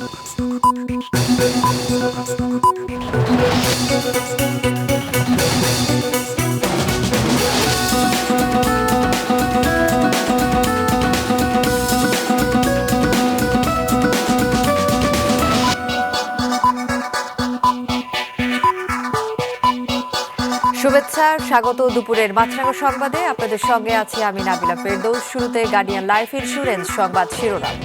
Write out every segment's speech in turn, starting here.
শুভেচ্ছা, স্বাগত দুপুরের মাছরাঙা সংবাদে। আপনাদের সঙ্গে আছি আমি নাবিলা ফেরদৌস। শুরুতে গার্ডিয়ান লাইফ ইন্স্যুরেন্স সংবাদ শিরোনাম।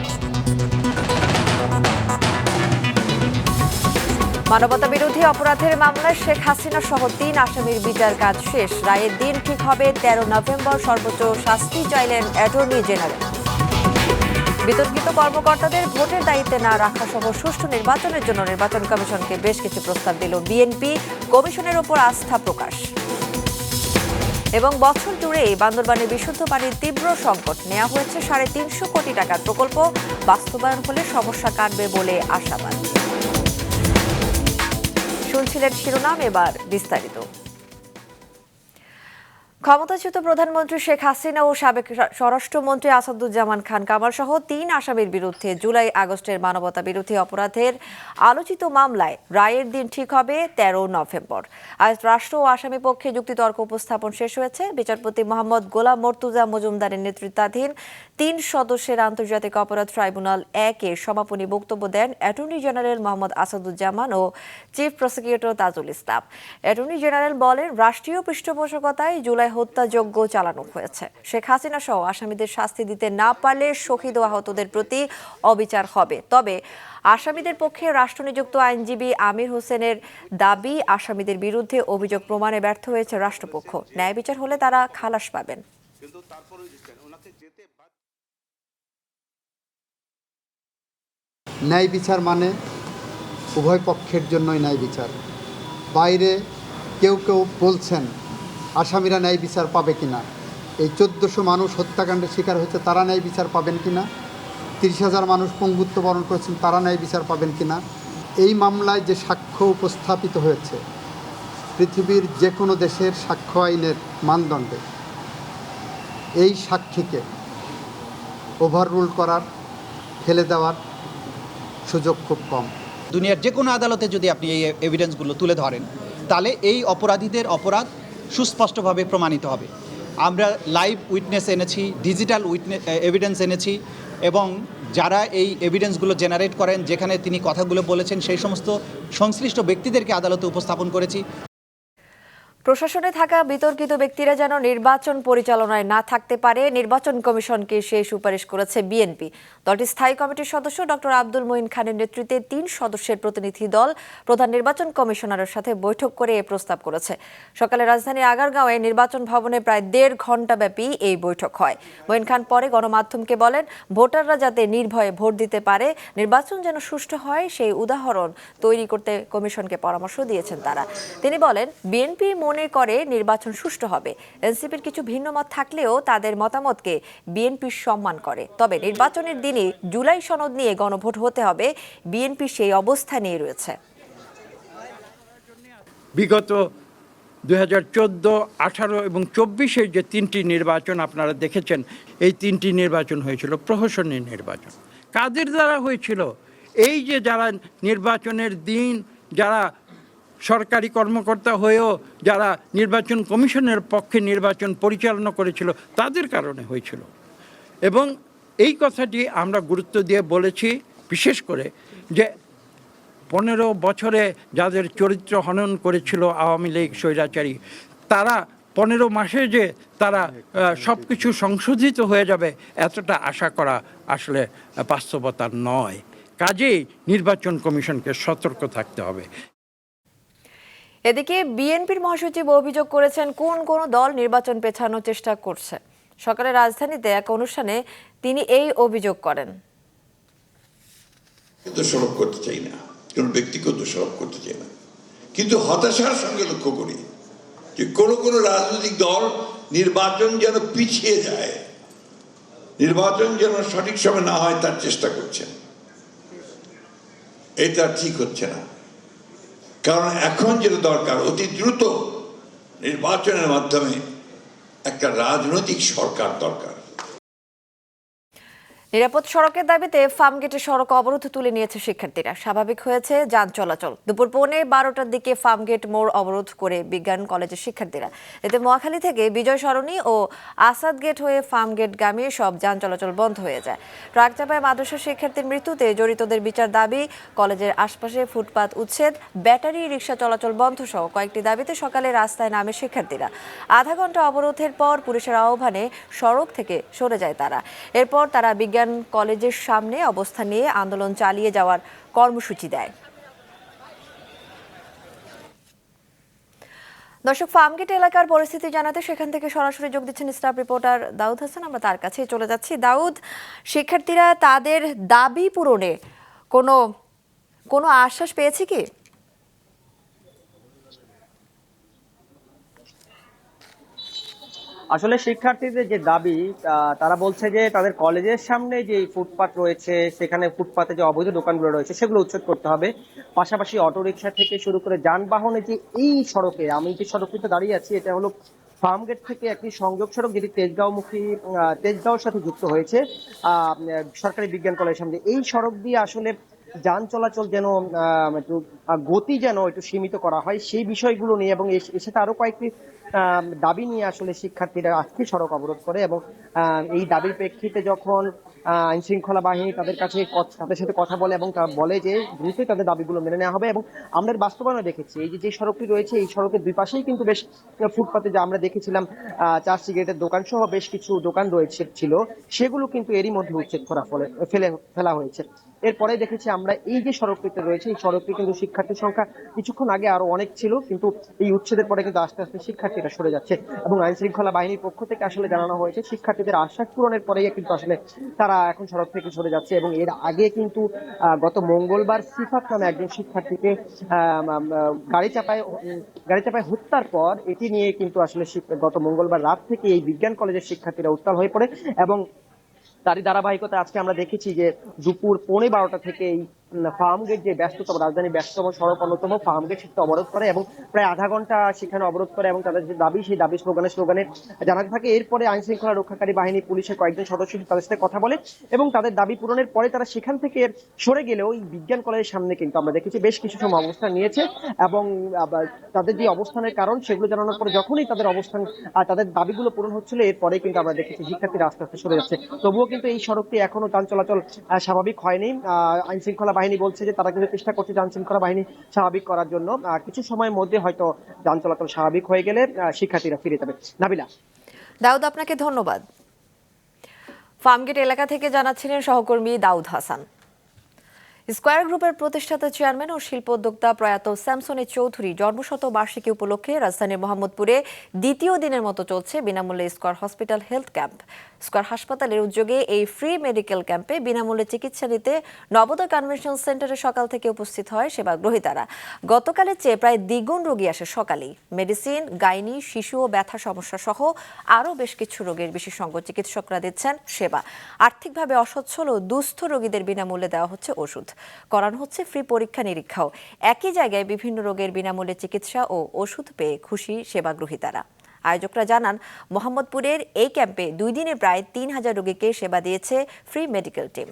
মানবতা বিরোধী অপরাধের মামলায় শেখ হাসিনা সহ ৩ আসামির বিচার কাজ শেষ। রায়ের দিন ঠিক হবে ১৩ নভেম্বর। সর্বোচ্চ শাস্তি চাইলেন অ্যাটর্নি জেনারেল। বিতর্কিত কর্মকর্তাদের ভোটের দায়িত্বে না রাখা সহ সুষ্ঠু নির্বাচনের জন্য নির্বাচন কমিশনকে বেশ কিছু প্রস্তাব দিল বিএনপি। কমিশনের ওপর আস্থা প্রকাশ। এবং বছর জুড়েই বান্দরবানে বিশুদ্ধ পানির তীব্র সংকট। নেওয়া হয়েছে ৩৫০ কোটি টাকার প্রকল্প। বাস্তবায়ন হলে সমস্যা কাটবে বলে আশাবাদ। শুনছিলেন শিরোনাম, এবার বিস্তারিত। ক্ষমতাচ্যুত প্রধানমন্ত্রী শেখ হাসিনা ও সাবেক স্বরাষ্ট্রমন্ত্রী আসাদুজ্জামান খান কামাল সহ ৩ আসামির বিরুদ্ধে জুলাই আগস্টের মানবতা বিরোধী অপরাধের আলোচিত মামলায় রায়ের দিন ঠিক হবে ১৩ নভেম্বর। আজ রাষ্ট্র ও আসামি পক্ষে যুক্তিতর্ক উপস্থাপন শেষ হয়েছে। বিচারপতি মোহাম্মদ গোলাম মর্তুজা মজুমদারের নেতৃত্বাধীন ৩ সদস্যের আন্তর্জাতিক অপরাধ ট্রাইব্যুনাল ১-এর সমাপনী বক্তব্য দেন অ্যাটর্নি জেনারেল মোহাম্মদ আসাদুজ্জামান ও chief prosecutor Tajul Islam. Attorney general বলেন, রাষ্ট্রীয় পৃষ্ঠপোষকতায় জুলাই হত্যাযজ্ঞ চালানো হয়েছে। শেখ হাসিনা সহ আসামিদের শাস্তি দিতে না পারলে শহীদ ও আহতদের প্রতি অবিচার হবে। তবে আসামিদের পক্ষে রাষ্ট্রনিযুক্ত আইনজীবী আমির হোসেনের দাবি, আসামিদের বিরুদ্ধে অভিযোগ প্রমাণে ব্যর্থ হয়েছে রাষ্ট্রপক্ষ। ন্যায় বিচার হলে তারা খালাস পাবেন। ন্যায় বিচার মানে উভয় পক্ষের জন্যই ন্যায় বিচার। বাইরে কেউ কেউ বলছেন আসামিরা ন্যায় বিচার পাবে কিনা, এই ১৪০০ মানুষ হত্যাকাণ্ডের শিকার হয়েছে তারা ন্যায় বিচার পাবেন কিনা, ৩০,০০০ মানুষ পঙ্গুত্ব বরণ করেছেন তারা ন্যায় বিচার পাবেন কিনা। এই মামলায় যে সাক্ষ্য উপস্থাপিত হয়েছে পৃথিবীর যে কোনো দেশের সাক্ষ্য আইনের মানদণ্ডে এই সাক্ষীকে ওভাররুল করার, ফেলে দেওয়ার সুযোগ খুব কম। দুনিয়ার যে কোনো আদালতে যদি আপনি এই এভিডেন্সগুলো তুলে ধরেন তাহলে এই অপরাধীদের অপরাধ সুস্পষ্টভাবে প্রমাণিত হবে। আমরা লাইভ উইটনেস এনেছি, ডিজিটাল এভিডেন্স এনেছি এবং যারা এই এভিডেন্সগুলো জেনারেট করেন, যেখানে তিনি কথাগুলো বলেছেন, সেই সমস্ত সংশ্লিষ্ট ব্যক্তিদেরকে আদালতে উপস্থাপন করেছি। প্রশাসনে থাকা বিতর্কিত ব্যক্তিরা যেন নির্বাচন পরিচালনায় না থাকতে পারে, নির্বাচন কমিশনকে সেই সুপারিশ করেছে বিএনপি। দলটির স্থায়ী কমিটির সদস্য ডক্টর আব্দুল মঈন খানের নেতৃত্বে ৩ সদস্যের প্রতিনিধি দল প্রধান নির্বাচন কমিশনারের সাথে বৈঠক করে এ প্রস্তাব করেছে। সকালে রাজধানীর আগারগাঁওয়ে নির্বাচন ভবনে প্রায় ১.৫ ঘণ্টা ব্যাপী এই বৈঠক হয়। মঈন খান পরে গণমাধ্যমকে বলেন, ভোটাররা যাতে নির্ভয়ে ভোট দিতে পারে, নির্বাচন যেন সুষ্ঠু হয়, সেই উদাহরণ তৈরি করতে কমিশনকে পরামর্শ দিয়েছেন তারা। তিনি বলেন, বিএনপি মনে করে নির্বাচন সুষ্ঠু হবে। এনসিপির কিছু ভিন্ন মত থাকলেও তাদের মতামতকে বিএনপি সম্মান করে। তবে নির্বাচনের দিনে জুলাই সনদ নিয়ে গণভোট হতে হবে, বিএনপি সেই অবস্থা নিয়ে রয়েছে। বিগত 2014, 18 এবং 24-এর যে 3টি নির্বাচন আপনারা দেখেছেন, এই 3টি নির্বাচন হয়েছিল প্রহসনের নির্বাচন। কাদের দ্বারা হয়েছিল? এই যে যারা নির্বাচনের দিন যারা সরকারি কর্মকর্তা হয়েও যারা নির্বাচন কমিশনের পক্ষে নির্বাচন পরিচালনা করেছিল, তাদের কারণে হয়েছিল। এবং এই কথাটি আমরা গুরুত্ব দিয়ে বলেছি, বিশেষ করে যে 15 বছরে যাদের চরিত্র হনন করেছিল আওয়ামী লীগ স্বৈরাচারী, তারা 15 মাসে যে তারা সব কিছু সংশোধিত হয়ে যাবে, এতটা আশা করা আসলে বাস্তবতা নয়। কাজেই নির্বাচন কমিশনকে সতর্ক থাকতে হবে। এদিকে বিএনপির মহাসচিব অভিযোগ করেছেন, কোন দল নির্বাচন পেছানোর চেষ্টা করছে। সকালে রাজধানীতে এক অনুষ্ঠানে তিনি এই অভিযোগ করেন। দোষারোপ করতে চাই না, কোন ব্যক্তিকে দোষারোপ করতে চাই না, কিন্তু হতাশার সঙ্গে লক্ষ্য করি যে কোন রাজনৈতিক দল নির্বাচন যেন পিছিয়ে যায়, নির্বাচন যেন সঠিক সময় না হয় তার চেষ্টা করছেন। এটা ঠিক হচ্ছে না, কারণ এখন যেটা দরকার অতি দ্রুত নির্বাচনের মাধ্যমে একটা রাজনৈতিক সরকার দরকার। নিরাপদ সড়কের দাবিতে ফার্মগেটে সড়ক অবরোধ তুলে নিয়েছে শিক্ষার্থীরা। স্বাভাবিক হয়েছে যান চলাচল। দুপুর 12:15টার দিকে ফার্মগেট মোড় অবরোধ করে বিজ্ঞান কলেজের শিক্ষার্থীরা। এতে মহাখালী থেকে বিজয় সরণি ও আসাদ গেট হয়ে ফার্মগেটগামী সব যান চলাচল বন্ধ হয়ে যায়। ট্রাক চাপায় মাদ্রাসা শিক্ষার্থীর মৃত্যুতে জড়িতদের বিচার দাবি, কলেজের আশপাশে ফুটপাত উচ্ছেদ, ব্যাটারি রিক্সা চলাচল বন্ধ সহ কয়েকটি দাবিতে সকালে রাস্তায় নামে শিক্ষার্থীরা। আধা ঘন্টা অবরোধের পর পুলিশের আহ্বানে সড়ক থেকে সরে যায় তারা। এরপর তারা বিজ্ঞান কলেজের সামনে অবস্থান নিয়ে আন্দোলন চালিয়ে যাওয়ার কর্মসূচি দেয়। দর্শক, ফার্মগেট এলাকার পরিস্থিতি জানাতে সেখান থেকে সরাসরি যোগ দিচ্ছেন স্টাফ রিপোর্টার দাউদ হাসান। আমরা তার কাছে চলে যাচ্ছি। দাউদ, শিক্ষার্থীরা তাদের দাবি পূরণে কোনো কোনো আশ্বাস পেয়েছে কি? আসলে শিক্ষার্থীদের যে দাবি, তারা বলছে যে তাদের কলেজের সামনে যে ফুটপাত রয়েছে, সেখানে ফুটপাতে যে অবৈধ দোকানগুলো রয়েছে সেগুলো উচ্ছেদ করতে হবে। পাশাপাশি অটোরিকশা থেকে শুরু করে যানবাহনে যে এই সড়কে, আমি যে সড়কটিতে দাঁড়িয়ে আছি, এটা হলো ফার্মগেট থেকে একটি সংযোগ সড়ক, যেটি তেজগাঁওমুখী, তেজগাঁওর সাথে যুক্ত হয়েছে সরকারি বিজ্ঞান কলেজের সামনে। এই সড়ক দিয়ে আসলে যান চলাচল যেন একটু গতি যেন একটু সীমিত করা হয়, সেই বিষয়গুলো নিয়ে এবং এর সাথে আরো কয়েকটি দাবি নিয়ে আসলে শিক্ষার্থীরা আজকে সড়ক অবরোধ করে। এবং এই দাবির প্রেক্ষিতে যখন আইন শৃঙ্খলা বাহিনী তাদের সাথে কথা বলে এবং তারা বলে যে দ্রুতই তাদের দাবিগুলো মেনে নেওয়া হবে। এবং আমরা বাস্তবায়নে দেখেছি, এই যে সড়কটি রয়েছে, এই সড়কের দুই পাশেই কিন্তু বেশ ফুটপাতে যা আমরা দেখেছিলাম চা সিগারেটের দোকান সহ বেশ কিছু দোকান ছিল, সেগুলো কিন্তু এরই মধ্যে উচ্ছেদ করা ফেলা হয়েছে। এরপরে দেখেছি আমরা এই যে সড়কটিতে রয়েছে, এই সড়কটি কিন্তু শিক্ষার্থীর সংখ্যা কিছুক্ষণ আগে আরো অনেক ছিল, কিন্তু এই উচ্ছেদের পরে কিন্তু আস্তে আস্তে শিক্ষার্থীরা সরে যাচ্ছে। এবং আইন শৃঙ্খলা বাহিনীর পক্ষ থেকে আসলে জানানো হয়েছে শিক্ষার্থীদের আশ্বাস পূরণের পরেই কিন্তু আসলে তারা এখন সড়ক থেকে সরে যাচ্ছে। এবং এর আগে কিন্তু গত মঙ্গলবার সিফাত নামে একজন শিক্ষার্থীকে গাড়ি চাপায় হত্যার পর এটি নিয়ে কিন্তু আসলে গত মঙ্গলবার রাত থেকে এই বিজ্ঞান কলেজের শিক্ষার্থীরা উত্তাল হয়ে পড়ে। এবং তারই ধারাবাহিকতা আজকে আমরা দেখেছি যে দুপুর 12:15 থেকে এই ফার্মগেট, যে রাজধানীর ব্যস্ততম সড়ক অন্যতম ফার্মগেট, সেটা অবরোধ করে এবং প্রায় আধা ঘন্টা সেখানে অবরোধ করে এবং তাদের যে দাবি, সেই দাবি স্লোগানে জানাতে থাকে। এরপরে আইন শৃঙ্খলা রক্ষাকারী বাহিনী, পুলিশের কয়েকজন সদস্য তাদের সাথে কথা বলে এবং তাদের দাবি পূরণের পরে তারা সেখান থেকে সরে গেলেও এই বিজ্ঞান কলেজের সামনে কিন্তু আমরা দেখেছি বেশ কিছু সময় অবস্থান নিয়েছে। এবং তাদের যে অবস্থানের কারণ সেগুলো জানানোর পরে যখনই তাদের দাবিগুলো পূরণ হচ্ছিল, এরপরে কিন্তু আমরা দেখেছি শিক্ষার্থীরা আস্তে আস্তে সরে যাচ্ছে। তবুও কিন্তু এই সড়কটি এখনো যান চলাচল স্বাভাবিক হয়নি। আইন শৃঙ্খলা বাহিনী বলছে যে তারা কিন্তু চেষ্টা করছে যান শৃঙ্খলা বাহিনী স্বাভাবিক করার জন্য। কিছু সময়ের মধ্যে হয়তো যান চলাচল স্বাভাবিক হয়ে গেলে শিক্ষার্থীরা ফিরে যাবে। নাবিলা। দাউদ, আপনাকে ধন্যবাদ। ফার্মগেট এলাকা থেকে জানাচ্ছিলেন সহকর্মী দাউদ হাসান। স্কয়ার গ্রুপের প্রতিষ্ঠাতা চেয়ারম্যান ও শিল্প উদ্যোক্তা প্রয়াত স্যামসন চৌধুরী জন্মশতবার্ষিকী উপলক্ষে রাজধানীর মোহাম্মদপুরে দ্বিতীয় দিনের মতো চলছে বিনামূল্যে square hospital health camp. Square হাসপাতালের উদ্যোগে এই ফ্রি মেডিকেল ক্যাম্পে বিনামূল্যে চিকিৎসা নিতে নবোদয় কনভেনশন সেন্টারে সকাল থেকে উপস্থিত হয় সেবাগ্রহীতারা। গতকালের চেয়ে প্রায় দ্বিগুণ রোগী আসে সকালেই। মেডিসিন, গাইনি, শিশু ও ব্যথা সমস্যা সহ আরও বেশ কিছু রোগের বিশেষজ্ঞ চিকিৎসকরা দিচ্ছেন সেবা। আর্থিকভাবে অসচ্ছল ও দুস্থ রোগীদের বিনামূল্যে দেওয়া হচ্ছে ওষুধ, করানো হচ্ছে ফ্রি পরীক্ষা নিরীক্ষাও। একই জায়গায় বিভিন্ন রোগের বিনামূল্যে চিকিৎসা ও ওষুধ পেয়ে খুশি সেবাগ্রহীতারা। আয়োজকরা জানান, মোহাম্মদপুরের এই ক্যাম্পে 2 দিনে প্রায় 3000 রোগীকে সেবা দিয়েছে ফ্রি মেডিকেল টিম।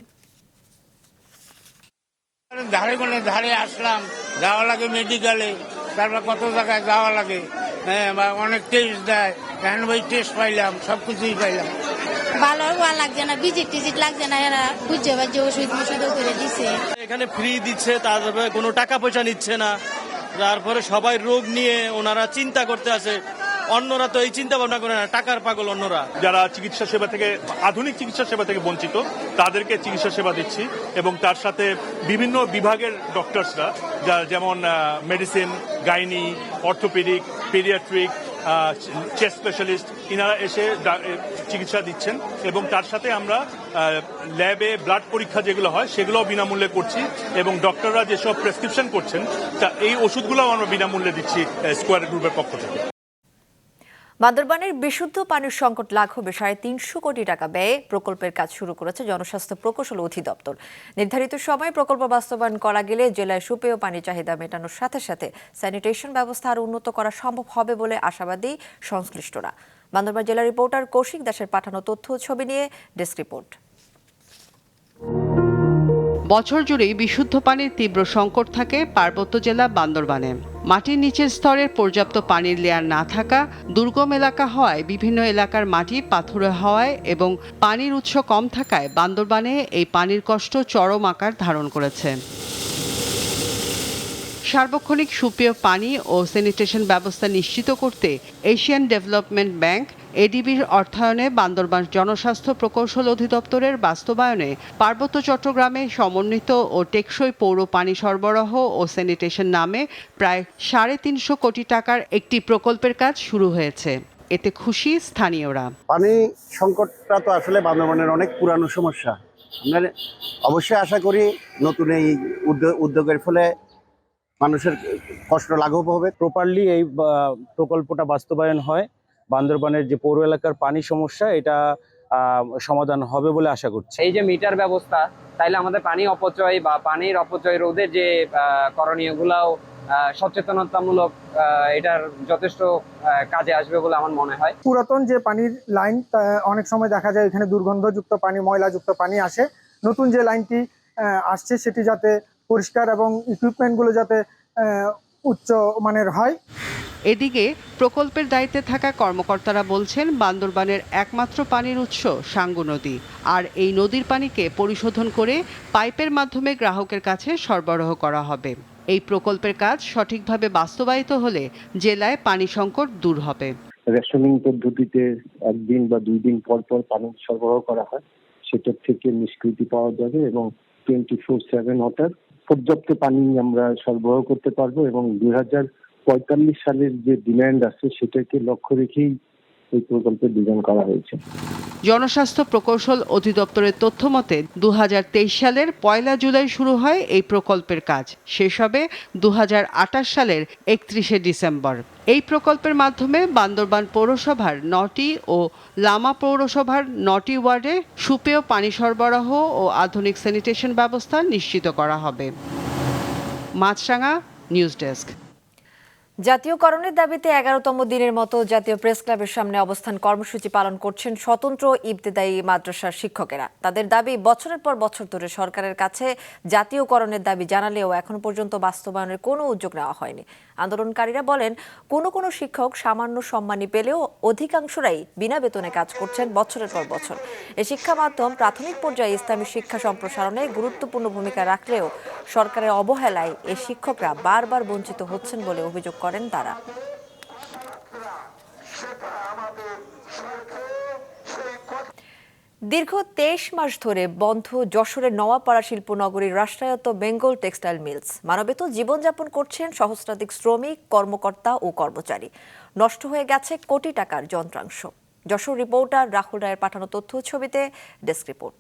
ধারে আসলাম, যাওয়া লাগে মেডিকেলে, তারপর কত জায়গায় যাওয়া লাগে, হ্যাঁ, অনেক টেস্ট দেয়, টেস্ট পাইলাম, সবকিছুই পাইলাম। ভালো লাগছে না, ভিজিট লাগছে না, এরা বুঝছে পারছে ওষুধ করে দিচ্ছে। এখানে ফ্রি দিচ্ছে, তারপরে কোনো টাকা পয়সা নিচ্ছে না। তারপরে সবাই রোগ নিয়ে ওনারা চিন্তা করতে আসে, অন্যরা তো এই চিন্তা ভাবনা করে না, টাকার পাগল অন্যরা। যারা চিকিৎসা সেবা থেকে, আধুনিক চিকিৎসা সেবা থেকে বঞ্চিত, তাদেরকে চিকিৎসা সেবা দিচ্ছি। এবং তার সাথে বিভিন্ন বিভাগের ডক্টরসরা, যেমন medicine, gynae, orthopaedic, paediatric, chest specialist, ইনারা এসে চিকিৎসা দিচ্ছেন। এবং তার সাথে আমরা ল্যাবে ব্লাড পরীক্ষা যেগুলো হয় সেগুলোও বিনামূল্যে করছি। এবং ডক্টররা যেসব প্রেসক্রিপশন করছেন, তা এই ওষুধগুলোও আমরা বিনামূল্যে দিচ্ছি স্কয়ার গ্রুপের পক্ষ থেকে। বান্দরবানের বিশুদ্ধ পানির সংকট লাঘবে 350 কোটি টাকা ব্যয়ে প্রকল্পের কাজ শুরু করেছে জনস্বাস্থ্য প্রকৌশল অধিদপ্তর। নির্ধারিত সময়ে প্রকল্প বাস্তবায়ন করা গেলে জেলায় সুপেয় পানির চাহিদা মেটানোর সাথে সাথে স্যানিটেশন ব্যবস্থা আরও উন্নত করা সম্ভব হবে বলে আশাবাদী সংশ্লিষ্টরা। বান্দরবান জেলা রিপোর্টার কৌশিক দাসের পাঠানো তথ্য ও ছবি নিয়ে ডেস্ক রিপোর্ট। বছর জুড়েই বিশুদ্ধ পানির তীব্র সংকট থাকে পার্বত্য জেলা বান্দরবানে। মাটির নিচের স্তরের পর্যাপ্ত পানির লেয়ার না থাকা, দুর্গম এলাকা হওয়ায় বিভিন্ন এলাকার মাটি পাথুরে হওয়ায় এবং পানির উৎস কম থাকায় বান্দরবানে এই পানির কষ্ট চরম আকার ধারণ করেছে। সার্বক্ষণিক সুপেয় পানি ও স্যানিটেশন ব্যবস্থা নিশ্চিত করতে এশিয়ান ডেভেলপমেন্ট ব্যাংক এডিবির অর্থায়নে বান্দরবান জনস্বাস্থ্য প্রকৌশল অধিদপ্তরের বাস্তবায়নে পার্বত্য চট্টগ্রামে সমন্বিত ও টেকসই পৌর পানি সরবরাহ ও স্যানিটেশন নামে প্রায় 350 কোটি টাকার একটি প্রকল্পের কাজ শুরু হয়েছে। এতে খুশি স্থানীয়রা। পানি সংকটটা তো আসলে বান্দরবানের অনেক পুরানো সমস্যা। আমরা অবশ্যই আশা করি নতুন এই উদ্যোগের ফলে মানুষের কষ্ট লাঘব হবে। প্রপারলি এই প্রকল্পটা বাস্তবায়ন হয়, বান্দরবানের যে পৌর এলাকার পানি সমস্যা এটা সমাধান হবে বলে আশা করছি। এই যে মিটার ব্যবস্থা, তাইলে আমাদের পানি অপচয় বা পানির অপচয় রোধের যে করণীয়গুলাও সচেতনতামূলক এটার যথেষ্ট কাজে আসবে বলে আমার মনে হয়। পুরাতন যে পানির লাইন অনেক সময় দেখা যায় এখানে দুর্গন্ধযুক্ত পানি, ময়লাযুক্ত পানি আসে। নতুন যে লাইনটি আসছে সেটি যাতে পরিষ্কার এবং ইকুইপমেন্টগুলো যাতে উচ্চ মানের হয়। এদিকে প্রকল্পের দায়িত্বে থাকা কর্মকর্তারা বলছেন বান্দরবানের একমাত্র পানির উৎস সাঙ্গু নদী, আর এই নদীর পানিকে পরিশোধন করে পাইপের মাধ্যমে গ্রাহকের কাছে সরবরাহ করা হবে। এই প্রকল্পের কাজ সঠিকভাবে বাস্তবায়িত হলে জেলায় পানি সংকট দূর হবে। রেশনিং পদ্ধতিতে একদিন বা 2 দিন পর পর পানি সরবরাহ করা হয়, সেটার থেকে নিষ্কৃতি পাওয়া যাবে এবং 24/7 ওয়াটার পর্যাপ্ত পানি আমরা সরবরাহ করতে পারবো এবং 2045 সালের যে ডিমান্ড আছে সেটাকে লক্ষ্য রেখেই এই প্রকল্পের ডিজাইন করা হয়েছে। জনস্বাস্থ্য প্রকৌশল অধিদপ্তরের তথ্য মতে 2023 সালের 1 জুলাই শুরু হয় এই প্রকল্পের কাজ, শেষ হবে 2028 সালের 31 ডিসেম্বর। এই প্রকল্পের মাধ্যমে বান্দরবান পৌরসভার 9টি ও লামা পৌরসভার 9টি ওয়ার্ডে সুপেয় পানি সরবরাহ ও আধুনিক স্যানিটেশন ব্যবস্থা নিশ্চিত করা হবে। মাছরাঙা নিউজ ডেস্ক। জাতীয়করণের দাবিতে 11তম দিনের মতো জাতীয় প্রেস ক্লাবের সামনে অবস্থান কর্মসূচি পালন করছেন স্বতন্ত্র ইবতেদায়ী মাদ্রাসার শিক্ষকেরা। তাদের দাবি, বছরের পর বছর ধরে সরকারের কাছে জাতীয়করণের দাবি জানালেও এখন পর্যন্ত বাস্তবায়নের কোনো উদ্যোগ নেওয়া হয়নি। আন্দোলনকারীরা বলেন, কোনো শিক্ষক সামান্য সম্মানী পেলেও অধিকাংশরাই বিনা বেতনে কাজ করছেন বছরের পর বছর। এই শিক্ষা মাধ্যম প্রাথমিক পর্যায়ে ইসলামী শিক্ষা সম্প্রসারণে গুরুত্বপূর্ণ ভূমিকা রাখলেও সরকারের অবহেলায় এই শিক্ষকরা বারবার বঞ্চিত হচ্ছেন বলে অভিযোগ করেন তারা। দীর্ঘ 23 মাস ধরে বন্ধ যশোরের নওয়াপাড়া শিল্পনগরীর রাষ্ট্রায়ত্ত বেঙ্গল টেক্সটাইল মিলস। মানবেত জীবনযাপন করছেন সহস্রাধিক শ্রমিক, কর্মকর্তা ও কর্মচারী। নষ্ট হয়ে গেছে কোটি টাকার যন্ত্রাংশ। যশোর রিপোর্টার রাহুল রায়ের পাঠানো তথ্য ছবিতে ডেস্ক রিপোর্ট।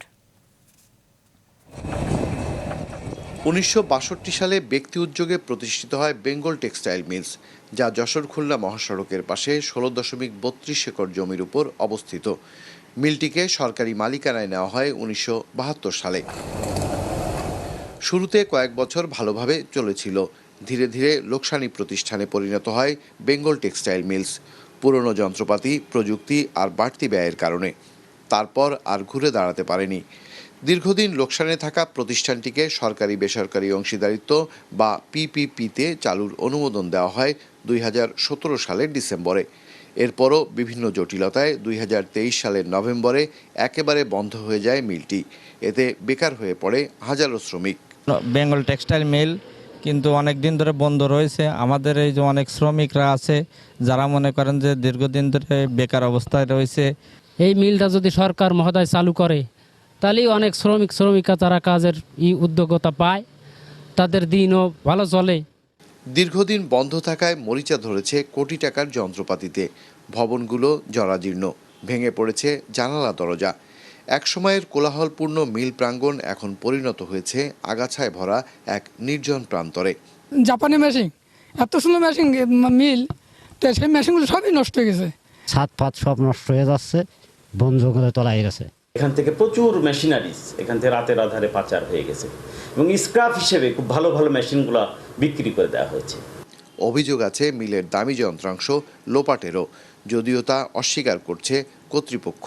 1962 সালে ব্যক্তি উদ্যোগে প্রতিষ্ঠিত হয় বেঙ্গল টেক্সটাইল মিলস, যা যশোর খুলনা মহাসড়কের পাশে 16.32 একর জমির উপর অবস্থিত। মিলটিকে সরকারি মালিকানায় নেওয়া হয় 1972 সালে। শুরুতে কয়েক বছর ভালোভাবে চলেছিল, ধীরে ধীরে লোকসানি প্রতিষ্ঠানে পরিণত হয় বেঙ্গল টেক্সটাইল মিলস, পুরনো যন্ত্রপাতি, প্রযুক্তি আর বাড়তি ব্যয়ের কারণে। তারপর আর ঘুরে দাঁড়াতে পারেনি। দীর্ঘদিন লোকসানে থাকা প্রতিষ্ঠানটিকে সরকারি বেসরকারি অংশীদারিত্ব বা পিপিপিতে চালুর অনুমোদন দেওয়া হয় 2017 সালের ডিসেম্বরে। এরপরও বিভিন্ন জটিলতায় 2023 সালের নভেম্বরে একেবারে বন্ধ হয়ে যায় মিলটি। এতে বেকার হয়ে পড়ে হাজারো শ্রমিক। বেঙ্গল টেক্সটাইল মিল কিন্তু অনেক দিন ধরে বন্ধ রয়েছে। আমাদের এই যে অনেক শ্রমিকরা আছে যারা মনে করেন যে দীর্ঘদিন ধরে বেকার অবস্থায় রয়েছে। এই মিলটা যদি সরকার মহোদয় চালু করে তাহলে অনেক শ্রমিকা তারা কাজের উদ্যোগতা পায়, তাদের দিনও ভালো চলে। দীর্ঘদিন বন্ধ থাকায় মরিচা ধরেছে কোটি টাকার যন্ত্রপাতিতে। ভবনগুলো জরাজীর্ণ, ভেঙে পড়েছে জানালা দরজা। একসময়ের কোলাহলপূর্ণ মিল প্রাঙ্গণ এখন পরিণত হয়েছে আগাছায় ভরা এক নির্জন প্রান্তরে। জাপানি মেশিন, এত সুন্দর মেশিন মিল, তো সেই মেশিনগুলো সবই নষ্ট হয়ে গেছে। ছাদ ফাত সব নষ্ট হয়ে যাচ্ছে, বন জঙ্গলে তলায় গেছে। এখান থেকে প্রচুর মেশিনারিজ এখান থেকে রাতের আধারে পাচার হয়ে গেছে এবং স্ক্র্যাপ হিসেবে খুব ভালো ভালো মেশিনগুলো বিক্রি করে দেওয়া হয়েছে। অভিযোগ আছে মিলের দামি যন্ত্রাংশ লোপাটেরও, যদিও তা অস্বীকার করছে কর্তৃপক্ষ।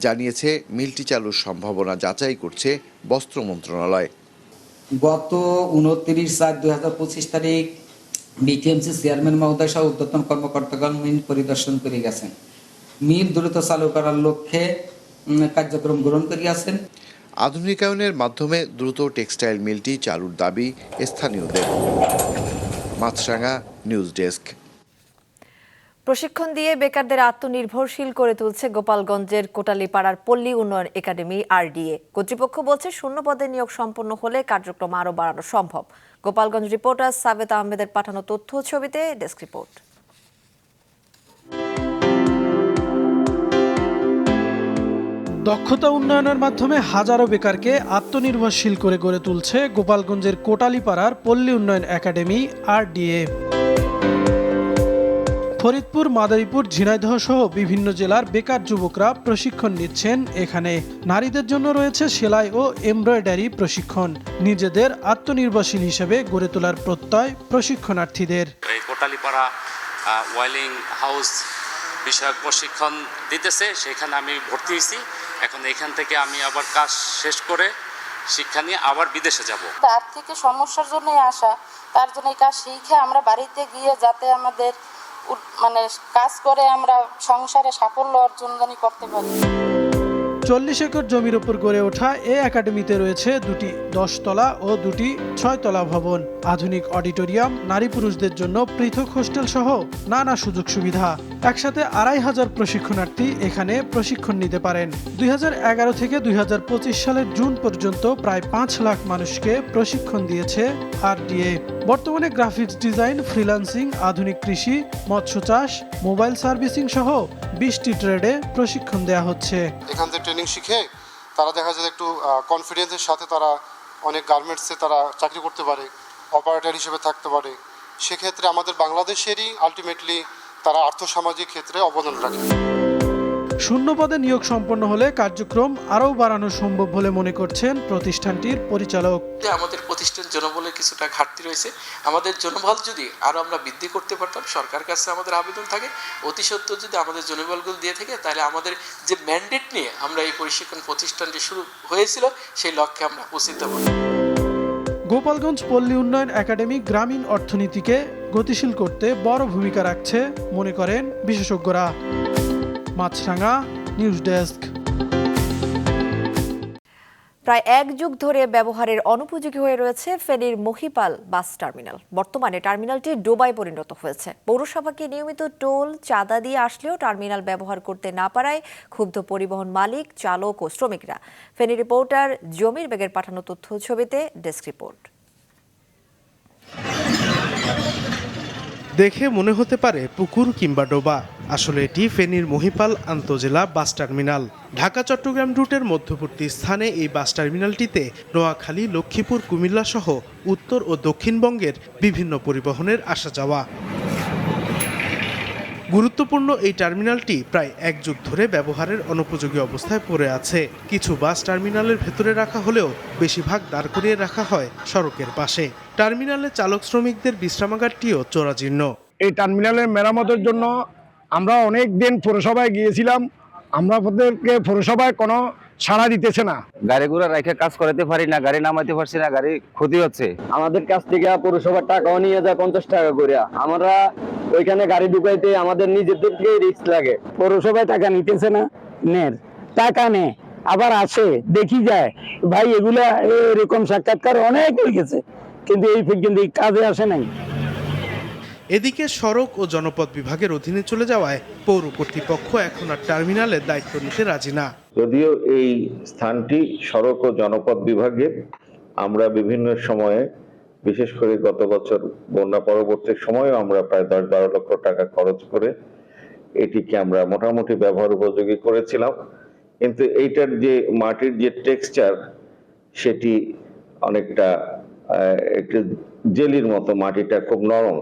জানিয়েছে মিলটি চালুর সম্ভাবনা যাচাই করছে বস্ত্র মন্ত্রণালয়। গত 29/4/2025 তারিখ বিটিএমসি চেয়ারম্যান মহোদয় সহ ঊর্ধ্বতন কর্মকর্তাগণ মিল পরিদর্শন করে গেছেন। মিল দ্রুত চালু করার লক্ষ্যে কার্যক্রম গ্রহণ করিয়াছেন। আধুনিকায়নের মাধ্যমে দ্রুত টেক্সটাইল মিলটি চালুর দাবি স্থানীয়দের। মাছরাঙা নিউজ ডেস্ক। প্রশিক্ষণ দিয়ে বেকারদের আত্মনির্ভরশীল করে তুলছে গোপালগঞ্জের কোটালীপাড়ার পল্লী উন্নয়ন একাডেমি RDA। কর্তৃপক্ষ বলছে শূন্য পদে নিয়োগ সম্পন্ন হলে কার্যক্রম আরও বাড়ানো সম্ভব। গোপালগঞ্জ রিপোর্টার সাবেত আহমেদের পাঠানো তথ্য ছবিতে ডেস্ক রিপোর্ট। দক্ষতা উন্নয়নের মাধ্যমে হাজারো বেকারকে আত্মনির্ভরশীল করে গড়ে তুলছে গোপালগঞ্জের কোটালীপাড়ার পল্লী উন্নয়ন একাডেমি RDA। ফরিদপুর, মাদারীপুর, ঝিনাইদহ সহ বিভিন্ন জেলার বেকার যুবকরা প্রশিক্ষণ নিচ্ছেন এখানে। নারীদের জন্য রয়েছে সেলাই ও এমব্রয়ডারি প্রশিক্ষণ। নিজেদের আত্মনির্ভরশীল হিসেবে গড়ে তোলার প্রত্যয় প্রশিক্ষণার্থীদের। এই কোটালীপাড়া ওয়েলিং হাউস বিষয়ক প্রশিক্ষণ দিতেছে, সেখানে আমি ভর্তি হয়েছি। এখন এখান থেকে আমি আবার কাজ শেষ করে শিক্ষা নিয়ে আবার বিদেশে যাব। আর্থিক সমস্যার জন্য আসা, তার জন্য এই কাজ শিখে আমরা বাড়িতে গিয়ে যাতে আমাদের কাজ করে আমরা সংসারে সাফল্য অর্জন করতে পারি। 40 একর জমির উপর গড়ে ওঠা এই একাডেমিতে রয়েছে দুটি 10 তলা ও দুটি 6 তলা ভবন, আধুনিক অডিটোরিয়াম, নারী পুরুষদের জন্য পৃথক হোস্টেল সহ নানা সুযোগ সুবিধা। একসাথে 2500 প্রশিক্ষণার্থী এখানে প্রশিক্ষণ নিতে পারেন। 2011 থেকে 2025 সালের জুন পর্যন্ত প্রায় 5 লাখ মানুষকে প্রশিক্ষণ দিয়েছে RDA। বর্তমানে গ্রাফিক্স ডিজাইন, ফ্রিল্যান্সিং, আধুনিক কৃষি, মৎস্য চাষ, মোবাইল সার্ভিসিং সহ 20টি ট্রেডে প্রশিক্ষণ দেওয়া হচ্ছে। এখান থেকে ট্রেনিং শিখে তারা দেখা যায় একটু কনফিডেন্সের সাথে তারা অনেক গার্মেন্টসে তারা চাকরি করতে পারে, অপারেটর হিসেবে থাকতে পারে। সেক্ষেত্রে আমাদের বাংলাদেশেরই আলটিমেটলি তারা আর্থসামাজিক ক্ষেত্রে অবদান রাখে। শূন্য পদে নিয়োগ সম্পন্ন হলে কার্যক্রম আরও বাড়ানো সম্ভব বলে মনে করছেন প্রতিষ্ঠানটির পরিচালক। আমাদের প্রতিষ্ঠান জনবলের কিছুটা ঘাটতি রয়েছে, আমাদের জনবল যদি আরো আমরা বৃদ্ধি করতে পারতাম, সরকার কাছে আমাদের আবেদন থাকে অতি সত্ত্বর যদি আমাদের জনবলগুলো দিয়ে থাকে, তাহলে আমাদের যে ম্যান্ডেট নিয়ে আমরা এই প্রশিক্ষণ প্রতিষ্ঠানটি শুরু হয়েছিল সেই লক্ষ্যে আমরা পৌঁছতে পারব। গোপালগঞ্জ পল্লী উন্নয়ন একাডেমি গ্রামীণ অর্থনীতিকে গতিশীল করতে বড় ভূমিকা রাখছে মনে করেন বিশেষজ্ঞরা। মাছরাঙা নিউজ ডেস্ক। প্রায় 1 যুগ ধরে ব্যবহারের অনুপযোগী হয়ে রয়েছে ফেনীর মহিপাল বাস টার্মিনাল। বর্তমানে টার্মিনালটি ডোবায় পরিণত হয়েছে। পৌরসভাকে নিয়মিত টোল চাঁদা দিয়ে আসলেও টার্মিনাল ব্যবহার করতে না পারায় ক্ষুব্ধ পরিবহন মালিক, চালক ও শ্রমিকরা। ফেনী রিপোর্টার জমির বেগের পাঠানো তথ্য ছবিতে ডেস্ক রিপোর্ট। দেখে মনে হতে পারে পুকুর কিংবা ডোবা, আসলে এটি ফেনীর মহিপাল আন্তজেলা বাস টার্মিনাল। ঢাকা চট্টগ্রাম রুটের মধ্যবর্তী স্থানে এই বাস টার্মিনালটিতে নোয়াখালী, লক্ষ্মীপুর, কুমিল্লা সহ উত্তর ও দক্ষিণবঙ্গের বিভিন্ন পরিবহনের আসা যাওয়া। গুরুত্বপূর্ণ এই টার্মিনালটি প্রায় 1 যুগ ধরে ব্যবহারের অনুপযোগী অবস্থায় পড়ে আছে। কিছু বাস টার্মিনালের ভেতরে রাখা হলেও বেশিরভাগ দাঁড় করিয়ে রাখা হয় সড়কের পাশে। টার্মিনালে চালক শ্রমিকদের বিশ্রামাগারটিও চোরাজীর্ণ। এই টার্মিনালের মেরামতের জন্য আমরা অনেক দিন পৌরসভায় গিয়েছিলাম, আমাদেরকে পৌরসভায় কোনো ছাড়া দিতেছে না। গাড়ি ঘোড়া রেখে কাজ করাতে পারি না, গাড়ি নামাইতে পারছি না, গাড়ি ক্ষতি হচ্ছে। আমাদের কাছ থেকে পৌরসভার টাকাও নিয়ে যায় 50 টাকা করে। আমরা ওইখানে গাড়ি ঢুকাইতে আমাদের নিজেদের থেকে রিস্ক লাগে। পৌরসভায় টাকা নিতেছে না, টাকা নেই আবার আসে, দেখি যায় ভাই এগুলা এরকম সাক্ষাৎকার অনেক হয়ে গেছে, কিন্তু এই পর্যন্ত কাজে আসে নাই। এদিকে সড়ক ও জনপথ বিভাগের অধীনে চলে যাওয়ায় পৌর কর্তৃপক্ষ এখন আর টার্মিনালের দায়িত্ব নিতে রাজি না। যদিও এই স্থানটি সড়ক ও জনপথ বিভাগের, আমরা বিভিন্ন সময়ে বিশেষ করে গত বছর বন্যা পরবর্তী সময়েও আমরা প্রায় 10-12 লক্ষ টাকা খরচ করে এটিকে আমরা মোটামুটি ব্যবহার উপযোগী করেছিলাম, কিন্তু এইটার যে মাটির যে টেক্সচার সেটি অনেকটা একটু জেলির মতো, মাটিটা খুব নরম।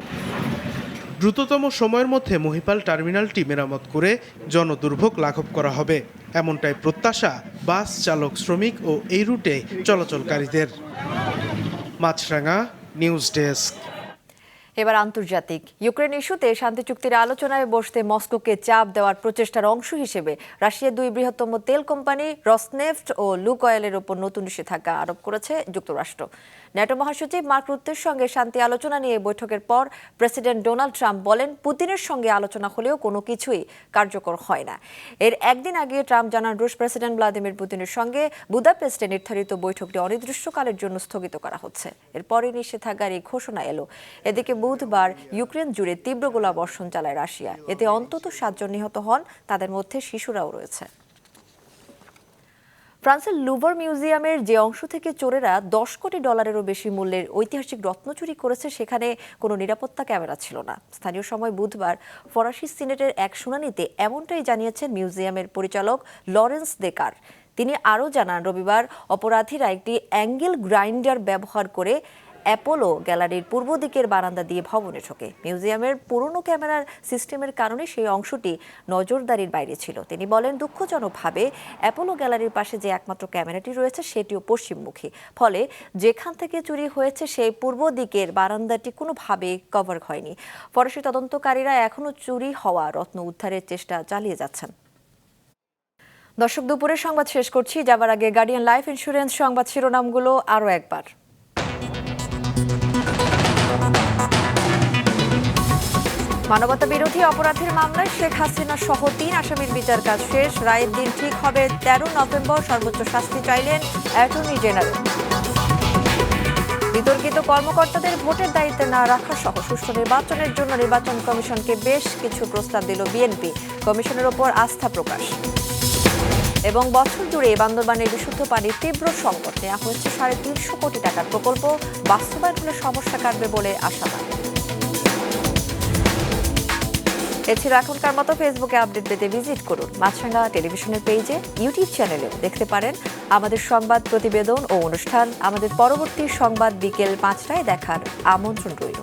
দ্রুততম সময়ের মধ্যে মহিপাল টার্মিনালটি মেরামত করে জনদুর্ভোগ লাঘব করা হবে, এমনটাই প্রত্যাশা বাস চালক, শ্রমিক ও এই রুটে চলাচলকারীদের। মাছরাঙা নিউজ ডেস্ক। এবার আন্তর্জাতিক। ইউক্রেন ইস্যুতে শান্তি চুক্তির আলোচনায় বসতে মস্কোকে চাপ দেওয়ার প্রচেষ্টার অংশ হিসেবে রাশিয়ার দুই বৃহত্তম তেল কোম্পানি রসনেফট ও লুকয়েলের ওপর নতুন নিষেধাজ্ঞা আরোপ করেছে যুক্তরাষ্ট্র। ন্যাটো মহাসচিব মার্ক রুত্তের সঙ্গে শান্তি আলোচনা নিয়ে বৈঠকের পর প্রেসিডেন্ট ডোনাল্ড ট্রাম্প বলেন, পুতিনের সঙ্গে আলোচনা হলেও কোনো কিছুই কার্যকর হয় না। এর একদিন আগে ট্রাম্প জানান, রুশ প্রেসিডেন্ট ভ্লাদিমির পুতিনের সঙ্গে বুদাপেস্টে নির্ধারিত বৈঠকটি অনির্দিষ্টকালের জন্য স্থগিত করা হচ্ছে। এরপরই নিষেধাজ্ঞার এই ঘোষণা এলো। এদিকে বুধবার ইউক্রেন জুড়ে তীব্র গোলাবর্ষণ চালায় রাশিয়া। এতে অন্তত 7 জন নিহত হন, তাদের মধ্যে শিশুরাও রয়েছে। ফ্রান্সের লুভর মিউজিয়ামের যে অংশ থেকে চোরেরা $10 কোটি বেশি মূল্যের ঐতিহাসিক রত্ন চুরি করেছে, সেখানে কোনো নিরাপত্তা ক্যামেরা ছিল না। স্থানীয় সময় বুধবার ফরাসি সিনেটের এক শুনানিতে এমনটাই জানিয়েছেন মিউজিয়ামের পরিচালক লরেন্স দেকার। তিনি আরও জানান, রবিবার অপরাধীরা একটি অ্যাঙ্গেল গ্রাইন্ডার ব্যবহার করে অ্যাপোলো গ্যালারির পূর্ব দিকের বারান্দা দিয়ে ভবনে ঢোকে। মিউজিয়ামের পুরনো ক্যামেরার সিস্টেমের কারণে সেই অংশটি নজরদারির বাইরে ছিল। তিনি বলেন, দুঃখজনকভাবে অ্যাপোলো গ্যালারির পাশে যে একমাত্র ক্যামেরাটি রয়েছে সেটিও পশ্চিমমুখী। ফলে যেখান থেকে চুরি হয়েছে সেই পূর্ব দিকের বারান্দাটি কোনোভাবে কভার হয়নি। ফরাসি তদন্তকারীরা এখনও চুরি হওয়া রত্ন উদ্ধারের চেষ্টা চালিয়ে যাচ্ছেন। দর্শক, দুপুরের সংবাদ শেষ করছি। যাবার আগে গার্ডিয়ান লাইফ ইন্স্যুরেন্স সংবাদ শিরোনামগুলো আরও একবার। মানবতা বিরোধী অপরাধের মামলায় শেখ হাসিনা সহ 3 আসামির বিচার কাজ শেষ। রায়ের দিন ঠিক হবে 13 নভেম্বর। সর্বোচ্চ শাস্তি চাইলেন অ্যাটর্নি জেনারেল। বিতর্কিত কর্মকর্তাদের ভোটের দায়িত্বে না রাখা সহ সুষ্ঠু নির্বাচনের জন্য নির্বাচন কমিশনকে বেশ কিছু প্রস্তাব দিল বিএনপি। কমিশনের ওপর আস্থা প্রকাশ। এবং বছর জুড়ে বান্দরবানের বিশুদ্ধ পানির তীব্র সংকট। নেওয়া হয়েছে 350 কোটি টাকার প্রকল্প। বাস্তবায়ন হলে সমস্যা কাটবে বলে আশাবাদ। এ ছিল এখনকার মতো। ফেসবুকে আপডেট পেতে ভিজিট করুন মাছরাঙা টেলিভিশনের পেজে, ইউটিউব চ্যানেলেও দেখতে পারেন আমাদের সংবাদ, প্রতিবেদন ও অনুষ্ঠান। আমাদের পরবর্তী সংবাদ বিকেল 5টায় দেখার আমন্ত্রণ রইল।